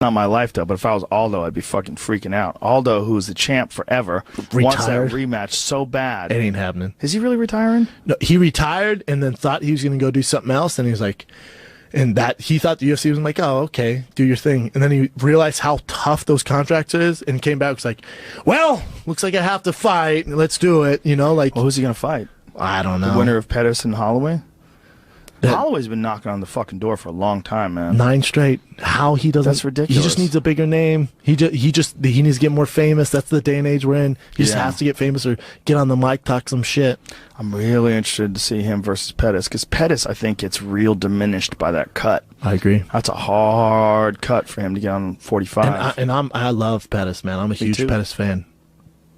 Not my life, though, but if I was Aldo, I'd be fucking freaking out. Aldo, who's the champ forever, wants that rematch so bad. It ain't happening. Is he really retiring? No, he retired and then thought he was going to go do something else, and he was like, and that he thought the UFC was like, oh, okay, do your thing. And then he realized how tough those contracts is, and came back and was like, well, looks like I have to fight. Let's do it. You know, like, well, who's he going to fight? I don't know. The winner of Pettis and Holloway? Holloway's been knocking on the fucking door for a long time, man. 9 straight. How he doesn't? That's ridiculous. He just needs a bigger name. He needs to get more famous. That's the day and age we're in. He just has to get famous or get on the mic, talk some shit. I'm really interested to see him versus Pettis, because Pettis, I think, gets real diminished by that cut. I agree. That's a hard cut for him to get on 45. I love Pettis, man. I'm a huge Pettis fan,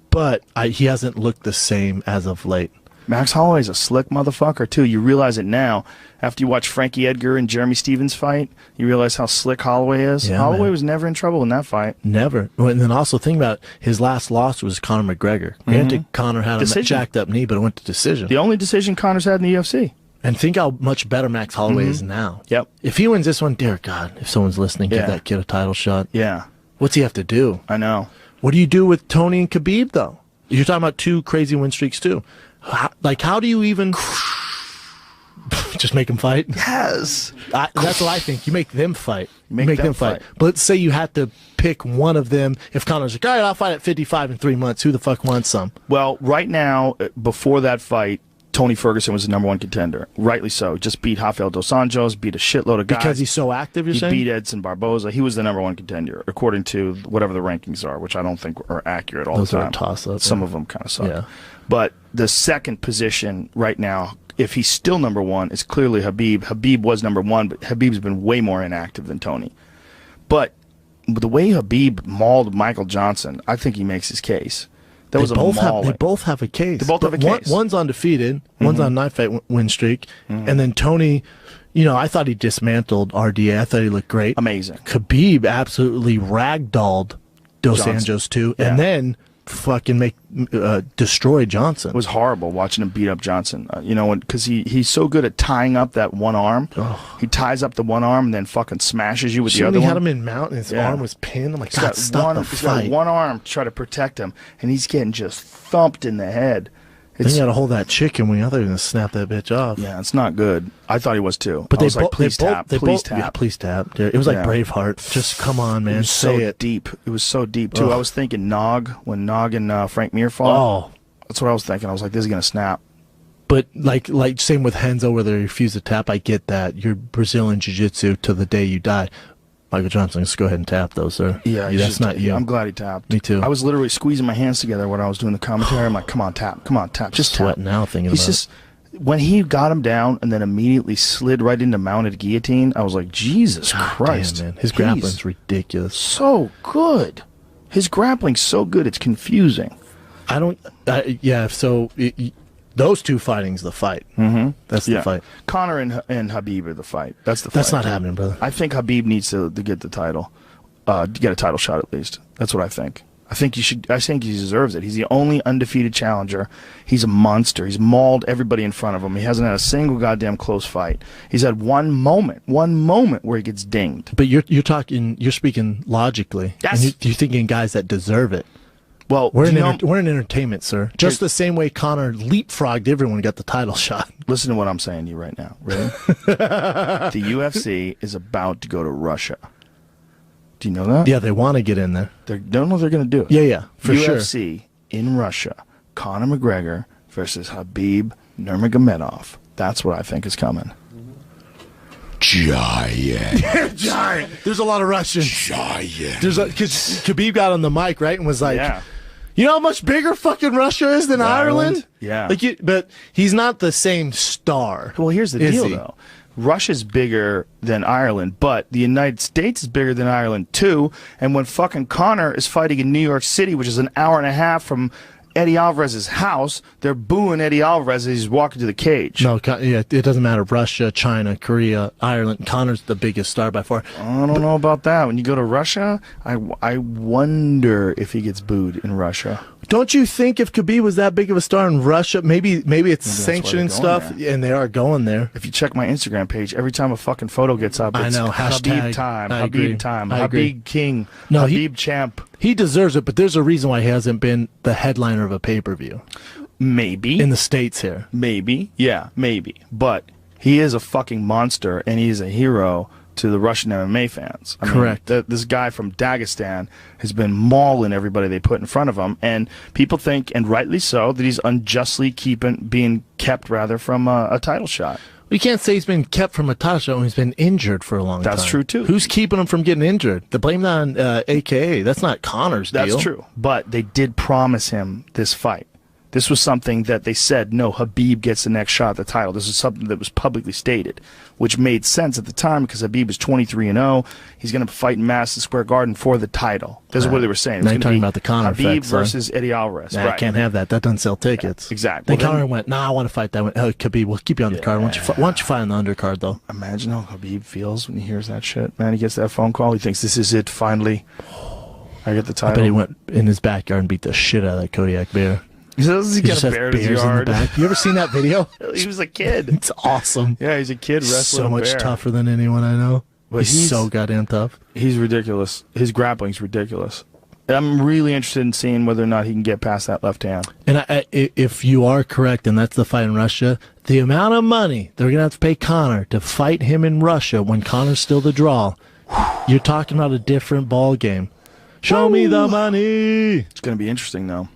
but he hasn't looked the same as of late. Max Holloway's a slick motherfucker, too. You realize it now. After you watch Frankie Edgar and Jeremy Stevens fight, you realize how slick Holloway is. Yeah, Holloway was never in trouble in that fight. Never. And then also think about it, his last loss was Conor McGregor. Granted, Conor had a jacked up knee, but it went to decision. The only decision Conor's had in the UFC. And think how much better Max Holloway is now. Yep. If he wins this one, dear God, if someone's listening, give that kid a title shot. Yeah. What's he have to do? I know. What do you do with Tony and Khabib, though? You're talking about 2 crazy win streaks, too. How do you even just make them fight? Yes. That's what I think. You make them fight. Make them fight. But let's say you had to pick one of them. If Conor's like, all right, I'll fight at 55 in 3 months. Who the fuck wants some? Well, right now, before that fight, Tony Ferguson was the #1 contender. Rightly so. Just beat Rafael Dos Anjos, beat a shitload of guys. Because he's so active, you're saying? He beat Edson Barboza. He was the #1 contender, according to whatever the rankings are, which I don't think are accurate all the time. Those are a toss-up. Some of them kind of suck. Yeah. But the second position right now, if he's still #1, is clearly Khabib. Khabib was #1, but Khabib's been way more inactive than Tony. But the way Khabib mauled Michael Johnson, I think he makes his case. That was a maul. They both have a case. They both have a case. One's undefeated. One's on a 9-fight win streak. And then Tony, I thought he dismantled RDA. I thought he looked great. Amazing. Khabib absolutely ragdolled Dos Anjos too, and then fucking destroy Johnson. It was horrible watching him beat up Johnson. Because he's so good at tying up that one arm. Oh. He ties up the one arm and then fucking smashes you with the other one. He had him in mount and his arm was pinned. I'm like, God, stop the fight. He's got one arm to try to protect him, and he's getting just thumped in the head. Then you got to hold that chicken wing. I thought he was going to snap that bitch off. Yeah, it's not good. I thought he was too. But please tap. Yeah, please tap. It was like Braveheart. Just come on, man. It was so deep. It was so deep too. I was thinking Nog, when Nog and Frank Mir fought. Oh, that's what I was thinking. I was like, this is going to snap. But like same with Renzo, where they refuse to tap. I get that. You're Brazilian jiu-jitsu till the day you die. Michael Johnson, let's go ahead and tap those, sir. Yeah, that's not you. I'm glad he tapped. Me too. I was literally squeezing my hands together when I was doing the commentary. I'm like, come on, tap. Just sweating tap. now thinking about it. When he got him down and then immediately slid right into mounted guillotine, I was like, Jesus Christ. Damn, man. His grappling's ridiculous. So good. His grappling's so good, it's confusing. Those 2 fighting's the fight. That's the fight. Conor and Khabib are the fight. That's the fight. That's not happening, brother. I think Khabib needs to get the title, to get a title shot at least. That's what I think. I think he deserves it. He's the only undefeated challenger. He's a monster. He's mauled everybody in front of him. He hasn't had a single goddamn close fight. He's had one moment where he gets dinged. But you're speaking logically. Yes. And you're thinking guys that deserve it. Well, we're in entertainment, sir. Just the same way Conor leapfrogged everyone and got the title shot. Listen to what I'm saying to you right now. Ready? The UFC is about to go to Russia. Do you know that? Yeah, they want to get in there. They don't know what they're going to do. Yeah, for sure. UFC in Russia. Conor McGregor versus Khabib Nurmagomedov. That's what I think is coming. Giant. Giant. There's a lot of Russians. Giant. Because Khabib got on the mic, right, and was like, you know how much bigger fucking Russia is than Ireland? Yeah. But he's not the same star. Well, here's the deal, though. Russia's bigger than Ireland, but the United States is bigger than Ireland, too. And when fucking Conor is fighting in New York City, which is an hour and a half from Eddie Alvarez's house, they're booing Eddie Alvarez as he's walking to the cage. No, it doesn't matter. Russia, China, Korea, Ireland. Conor's the biggest star by far. I don't know about that. When you go to Russia, I wonder if he gets booed in Russia. Don't you think if Khabib was that big of a star in Russia, maybe it's sanctioning stuff, and they are going there. If you check my Instagram page, every time a fucking photo gets up, it's Khabib time, Khabib time, Khabib king, Khabib champ. He deserves it, but there's a reason why he hasn't been the headliner of a pay-per-view. Maybe. In the States here. Maybe. Yeah, maybe. But he is a fucking monster, and he's a hero to the Russian MMA fans. Correct. This guy from Dagestan has been mauling everybody they put in front of him, and people think, and rightly so, that he's unjustly being kept from a title shot. We can't say he's been kept from a title shot when he's been injured for a long time. That's true, too. Who's keeping him from getting injured? The blame on AKA. That's not Conor's deal. That's true. But they did promise him this fight. This was something that they said, no, Khabib gets the next shot at the title. This is something that was publicly stated, which made sense at the time because Khabib is 23-0. He's going to fight in Madison Square Garden for the title. This is what they were saying. Now you're talking about the Conor Khabib effect, versus Eddie Alvarez. Nah, I can't have that. That doesn't sell tickets. Yeah, exactly. Then Conor went, I want to fight that one. Oh, Khabib, we'll keep you on the card. Why don't you fight on the undercard, though? Imagine how Khabib feels when he hears that shit. Man, he gets that phone call. He thinks, this is it, finally. I get the title. I bet he went in his backyard and beat the shit out of that Kodiak bear. He got a bear in his yard. You ever seen that video? He was a kid. It's awesome. Yeah, he's a kid wrestling so much bear. tougher than anyone I know. But he's so goddamn tough. He's ridiculous. His grappling's ridiculous. I'm really interested in seeing whether or not he can get past that left hand. And if you are correct, and that's the fight in Russia, the amount of money they're going to have to pay Conor to fight him in Russia when Conor's still the draw, you're talking about a different ball game. Show me the money. It's going to be interesting, though.